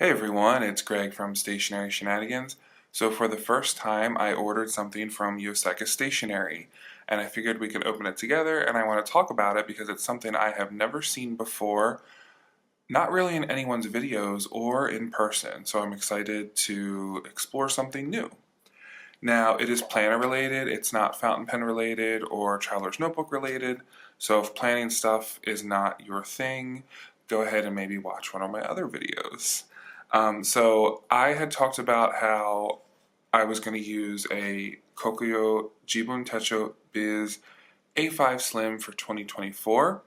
Hey everyone, it's Greg from Stationery Shenanigans. So for the first time, I ordered something from Yoseka Stationery, and I figured we could open it together, and I want to talk about it because it's something I have never seen before, not really in anyone's videos or in person, so I'm excited to explore something new. Now, it is planner related, it's not fountain pen related or traveler's notebook related, so if planning stuff is not your thing, go ahead and maybe watch one of my other videos. So I had talked about how I was going to use a Kokuyo Jibun Techo Biz A5 Slim for 2024.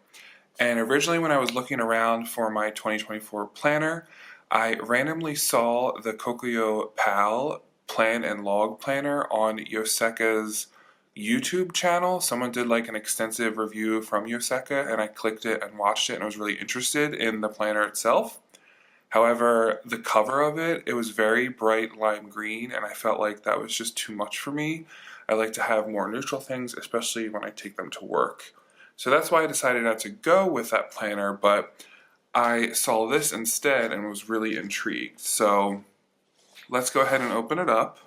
And originally when I was looking around for my 2024 planner, I randomly saw the Kokuyo PAL Plan and Log Planner on Yoseka's YouTube channel. Someone did like an extensive review from Yoseka, and I clicked it and watched it and was really interested in the planner itself. However, the cover of it, it was very bright lime green, and I felt like that was just too much for me. I like to have more neutral things, especially when I take them to work. So that's why I decided not to go with that planner, but I saw this instead and was really intrigued. So let's go ahead and open it up.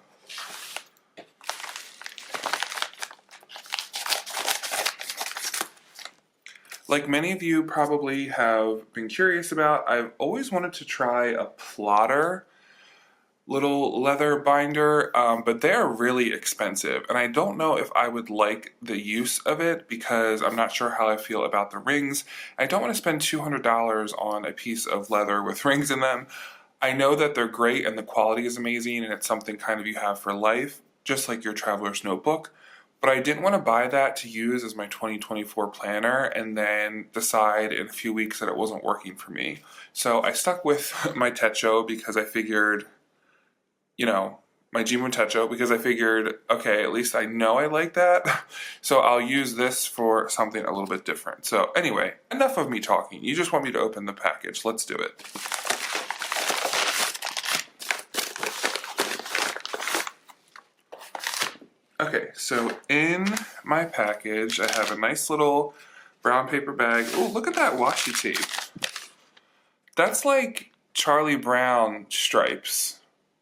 Like many of you probably have been curious about, I've always wanted to try a plotter little leather binder, but they're really expensive, and I don't know if I would like the use of it because I'm not sure how I feel about the rings. I don't want to spend $200 on a piece of leather with rings in them. I know that they're great and the quality is amazing and it's something kind of you have for life, just like your traveler's notebook. But I didn't want to buy that to use as my 2024 planner and then decide in a few weeks that it wasn't working for me. So I stuck with my Techo because I figured, my Jibun Techo, because I figured, okay, at least I know I like that. So I'll use this for something a little bit different. So anyway, enough of me talking. You just want me to open the package. Let's do it. Okay, so in my package, I have a nice little brown paper bag. Oh, look at that washi tape. That's like Charlie Brown stripes.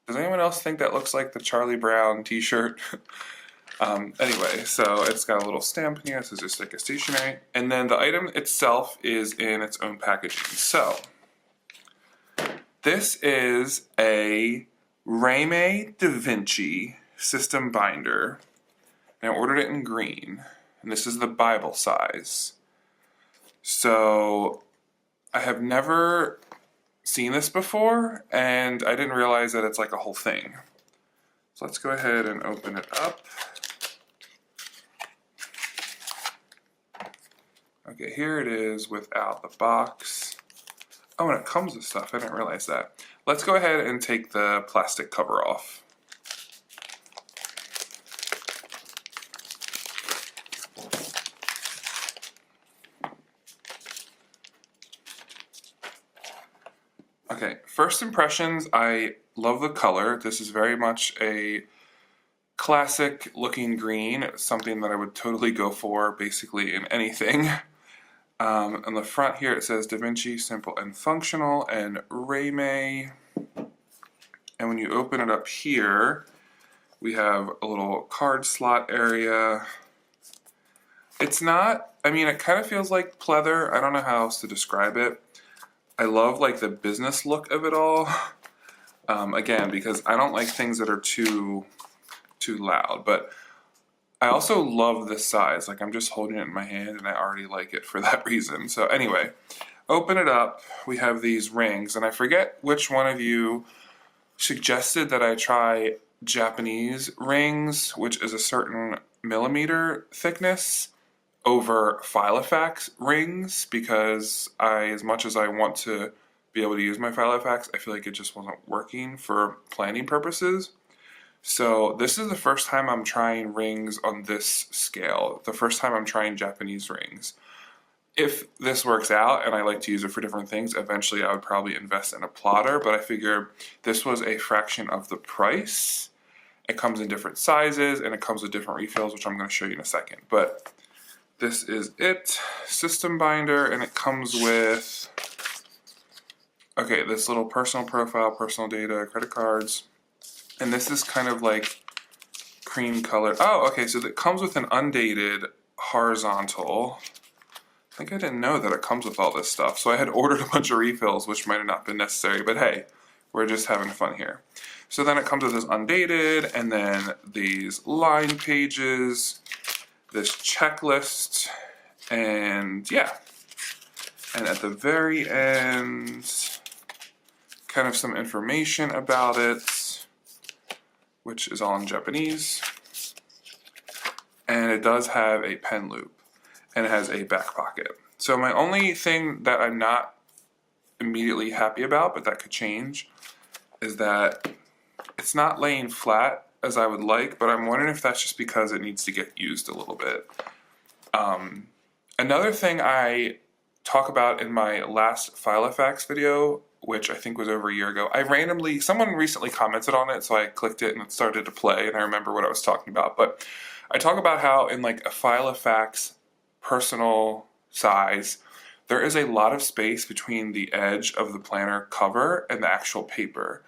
Does anyone else think that looks like the Charlie Brown t-shirt? Anyway, so it's got a little stamp in here. This is just like a stationery. And then the item itself is in its own packaging. So, this is a Raymay Davinci system binder. And I ordered it in green, and this is the Bible size. So I have never seen this before, and I didn't realize that it's like a whole thing. So let's go ahead and open it up. Okay, here it is without the box. Oh, and it comes with stuff. I didn't realize that. Let's go ahead and take the plastic cover off. Okay, first impressions, I love the color. This is very much a classic looking green, something that I would totally go for basically in anything. On the front here it says Da Vinci, Simple and Functional, and Raymay. And when you open it up here, we have a little card slot area. It's not, it kind of feels like pleather. I don't know how else to describe it. I love like the business look of it all. Again, because I don't like things that are too loud, but I also love this size. Like I'm just holding it in my hand and I already like it for that reason. So anyway, open it up. We have these rings, and I forget which one of you suggested that I try Japanese rings, which is a certain millimeter thickness, over Filofax rings, because as much as I want to be able to use my Filofax, I feel like it just wasn't working for planning purposes. So this is the first time I'm trying rings on this scale, the first time I'm trying Japanese rings. If this works out and I like to use it for different things, eventually I would probably invest in a plotter, but I figure this was a fraction of the price. It comes in different sizes and it comes with different refills, which I'm going to show you in a second. But this is it, system binder, and it comes with Okay, this little personal profile, personal data, credit cards. And this is kind of like cream color. Oh, okay, so it comes with an undated horizontal. I think I didn't know that it comes with all this stuff. So I had ordered a bunch of refills, which might have not been necessary, but hey, we're just having fun here. So then it comes with this undated, and then these line pages, this checklist, and yeah. And at the very end, kind of some information about it, which is all in Japanese. And it does have a pen loop, and it has a back pocket. So my only thing that I'm not immediately happy about, but that could change, is that it's not laying flat as I would like, but I'm wondering if that's just because it needs to get used a little bit. Another thing I talk about in my last file effects video, which I think was over a year ago, someone recently commented on it, so I clicked it and it started to play, and I remember what I was talking about. But I talk about how in like a file effects personal size, there is a lot of space between the edge of the planner cover and the actual paper.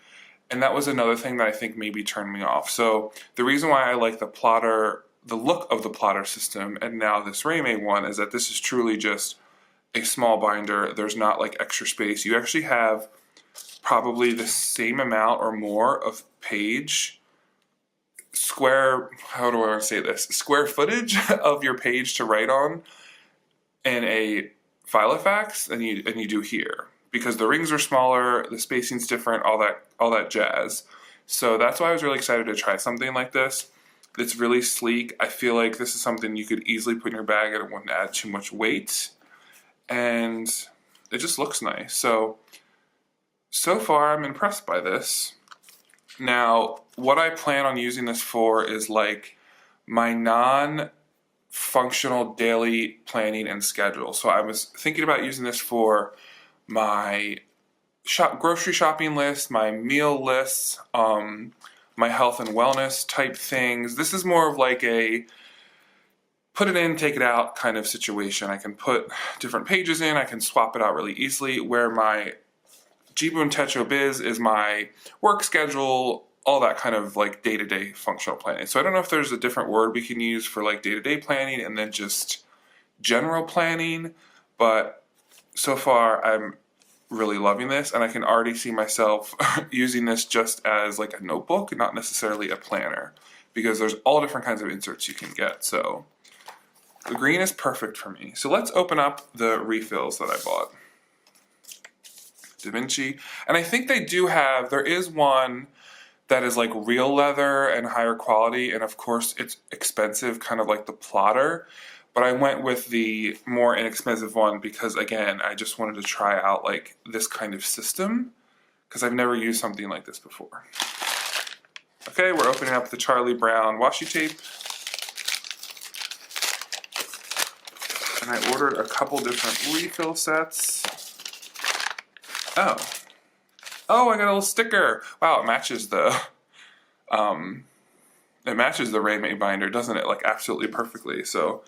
And that was another thing that I think maybe turned me off. So the reason why I like the plotter, the look of the plotter system, and now this Raymay one, is that this is truly just a small binder. There's not like extra space. You actually have probably the same amount or more of page square, how do I want to say this? Square footage of your page to write on in a file effects than you do here. Because the rings are smaller, the spacing's different, all that jazz. So that's why I was really excited to try something like this. It's really sleek. I feel like this is something you could easily put in your bag and it wouldn't add too much weight. And it just looks nice. So far I'm impressed by this. Now, what I plan on using this for is like my non-functional daily planning and schedule. So I was thinking about using this for my grocery shopping list, my meal lists, my health and wellness type things. This is more of like a put it in, take it out kind of situation. I can put different pages in, I can swap it out really easily, where my Jibun Techo Biz is my work schedule, all that kind of like day-to-day functional planning. So I don't know if there's a different word we can use for like day-to-day planning and then just general planning, but so far I'm really loving this, and I can already see myself using this just as like a notebook and not necessarily a planner, because there's all different kinds of inserts you can get. So the green is perfect for me. So let's open up the refills that I bought. Davinci. And I think they do have, there is one that is like real leather and higher quality, and of course it's expensive, kind of like the plotter. But I went with the more inexpensive one because, again, I just wanted to try out like this kind of system because I've never used something like this before. Okay, we're opening up the Charlie Brown washi tape. And I ordered a couple different refill sets. Oh, I got a little sticker. Wow, it matches the Raymay binder, doesn't it? Like absolutely perfectly. So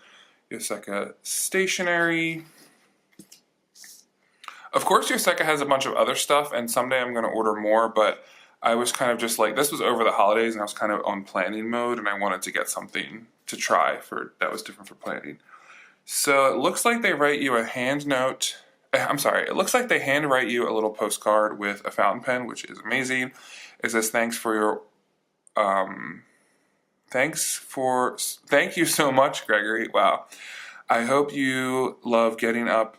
Yoseka Stationery. Of course, Yoseka has a bunch of other stuff, and someday I'm going to order more, but I was kind of just like, this was over the holidays, and I was kind of on planning mode, and I wanted to get something to try that was different for planning. So it looks like they write you a hand note. It looks like they handwrite you a little postcard with a fountain pen, which is amazing. It says, thank you so much, Gregory. Wow. I hope you love getting up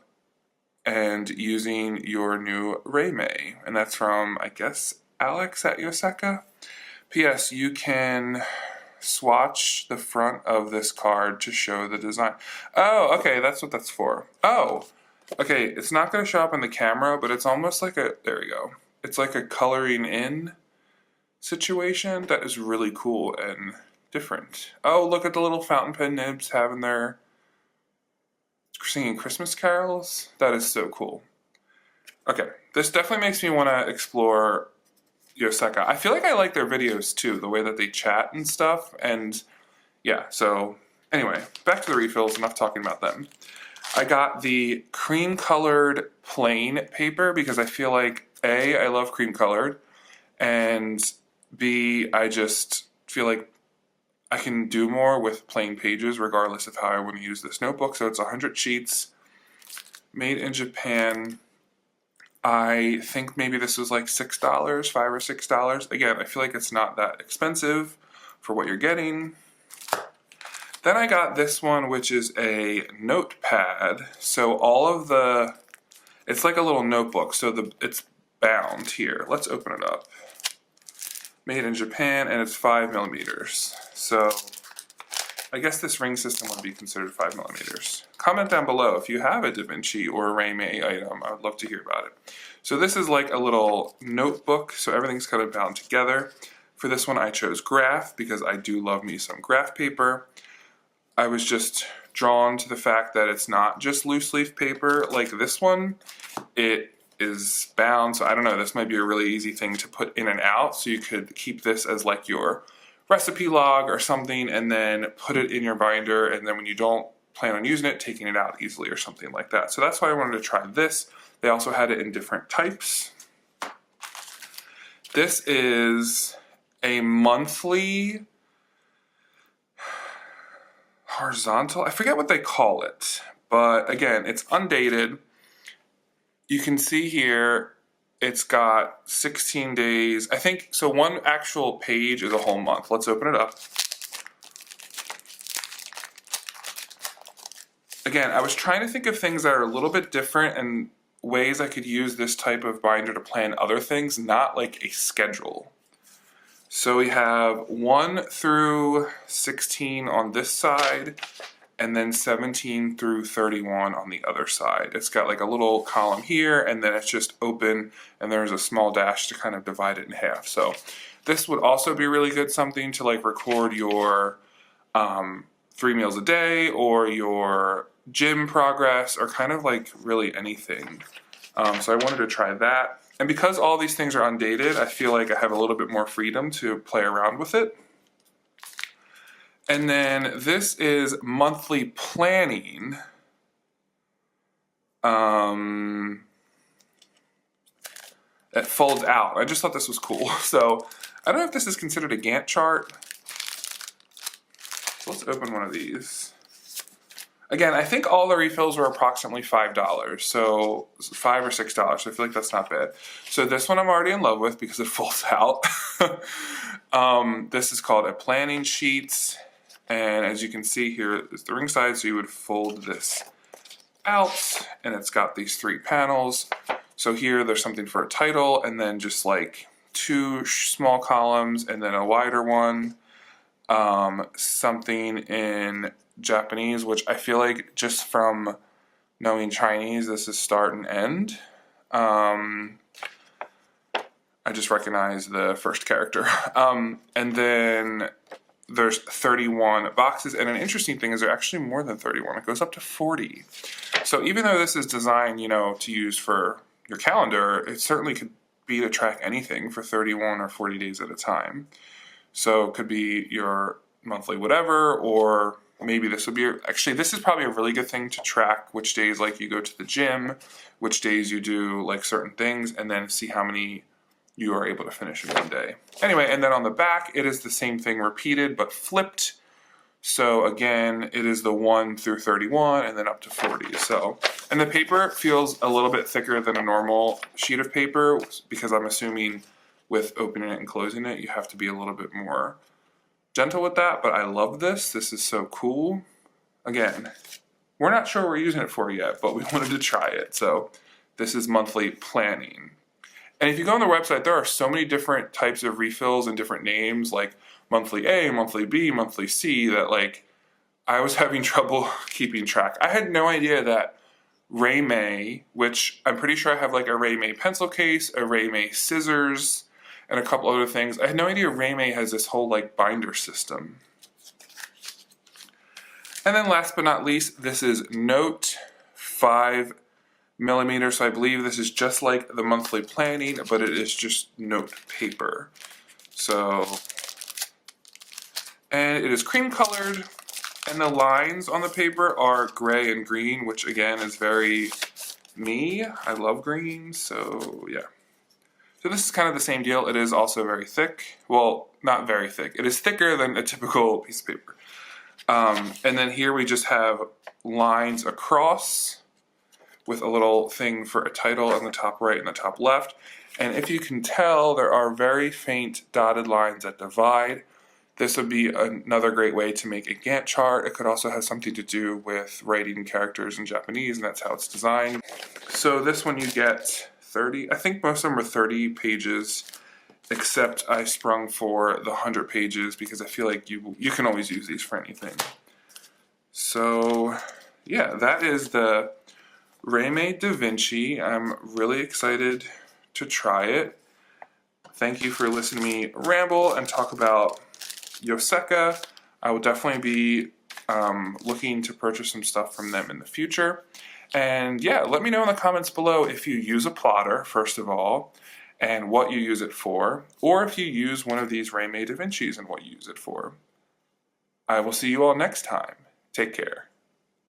and using your new Raymay. And that's from, I guess, Alex at Yoseka. P.S. You can swatch the front of this card to show the design. Oh, okay, that's what that's for. Oh, okay, it's not going to show up on the camera, but it's almost like there we go. It's like a coloring in situation that is really cool and different. Oh, look at the little fountain pen nibs singing Christmas carols. That is so cool. Okay, this definitely makes me want to explore Yoseka. I feel like I like their videos too, the way that they chat and stuff. And yeah, so anyway, back to the refills, enough talking about them. I got the cream colored plain paper because I feel like A, I love cream colored, and B, I just feel like I can do more with plain pages regardless of how I want to use this notebook. So it's 100 sheets, made in Japan. I think maybe this was like $6, $5 or $6. Again, I feel like it's not that expensive for what you're getting. Then I got this one, which is a notepad. So all of the, it's like a little notebook. So it's bound here. Let's open it up. Made in Japan, and it's 5 millimeters. So I guess this ring system would be considered 5 millimeters. Comment down below if you have a Davinci or a Raymay item. I would love to hear about it. So this is like a little notebook, so everything's kind of bound together. For this one I chose graph because I do love me some graph paper. I was just drawn to the fact that it's not just loose leaf paper like this one. It is bound, so I don't know, this might be a really easy thing to put in and out, so you could keep this as like your recipe log or something and then put it in your binder, and then when you don't plan on using it, taking it out easily or something like that. So that's why I wanted to try this. They also had it in different types. This is a monthly horizontal, I forget what they call it, but again, it's undated. You can see here it's got 16 days. I think, so one actual page is a whole month. Let's open it up. Again, I was trying to think of things that are a little bit different and ways I could use this type of binder to plan other things, not like a schedule. So we have 1 through 16 on this side, and then 17 through 31 on the other side. It's got like a little column here, and then it's just open, and there's a small dash to kind of divide it in half. So this would also be really good something to like record your 3 meals a day or your gym progress or kind of like really anything. So I wanted to try that. And because all these things are undated, I feel like I have a little bit more freedom to play around with it. And then this is monthly planning. It folds out. I just thought this was cool. So I don't know if this is considered a Gantt chart. So let's open one of these. Again, I think all the refills were approximately $5, so $5 or $6, so I feel like that's not bad. So this one I'm already in love with because it folds out. This is called a planning sheet, and as you can see here is the ring side, so you would fold this out, and it's got these 3 panels. So here there's something for a title, and then just like 2 small columns, and then a wider one. Something in Japanese, which I feel like just from knowing Chinese, this is start and end. I just recognize the first character. And then there's 31 boxes, and an interesting thing is there are actually more than 31. It goes up to 40. So even though this is designed, you know, to use for your calendar, it certainly could be to track anything for 31 or 40 days at a time. So it could be your monthly whatever, or maybe this would be, actually this is probably a really good thing to track which days like you go to the gym, which days you do like certain things, and then see how many you are able to finish in one day. Anyway, and then on the back, it is the same thing repeated but flipped. So again, it is the 1 through 31 and then up to 40. So, and the paper feels a little bit thicker than a normal sheet of paper because I'm assuming with opening it and closing it, you have to be a little bit more gentle with that, but I love this. This is so cool. Again, we're not sure what we're using it for yet, but we wanted to try it. So this is monthly planning. And if you go on the website, there are so many different types of refills and different names, like monthly A, monthly B, monthly C, that like I was having trouble keeping track. I had no idea that Raymay, which I'm pretty sure I have like a Raymay pencil case, a Raymay scissors, and a couple other things. I had no idea Raymay has this whole like binder system. And then last but not least, this is Note 5 millimeters. So I believe this is just like the monthly planning, but it is just note paper. So, and it is cream colored, and the lines on the paper are gray and green, which again is very me. I love green, so yeah. So this is kind of the same deal. It is also very thick. Well, not very thick. It is thicker than a typical piece of paper. And then here we just have lines across with a little thing for a title on the top right and the top left. And if you can tell, there are very faint dotted lines that divide. This would be another great way to make a Gantt chart. It could also have something to do with writing characters in Japanese, and that's how it's designed. So this one you get 30, I think most of them are 30 pages, except I sprung for the 100 pages because I feel like you can always use these for anything. So yeah, that is the Raymay Davinci. I'm really excited to try it. Thank you for listening to me ramble and talk about Yoseka. I will definitely be looking to purchase some stuff from them in the future. And yeah, let me know in the comments below if you use a plotter, first of all, and what you use it for, or if you use one of these Raymay Davincis and what you use it for. I will see you all next time. Take care.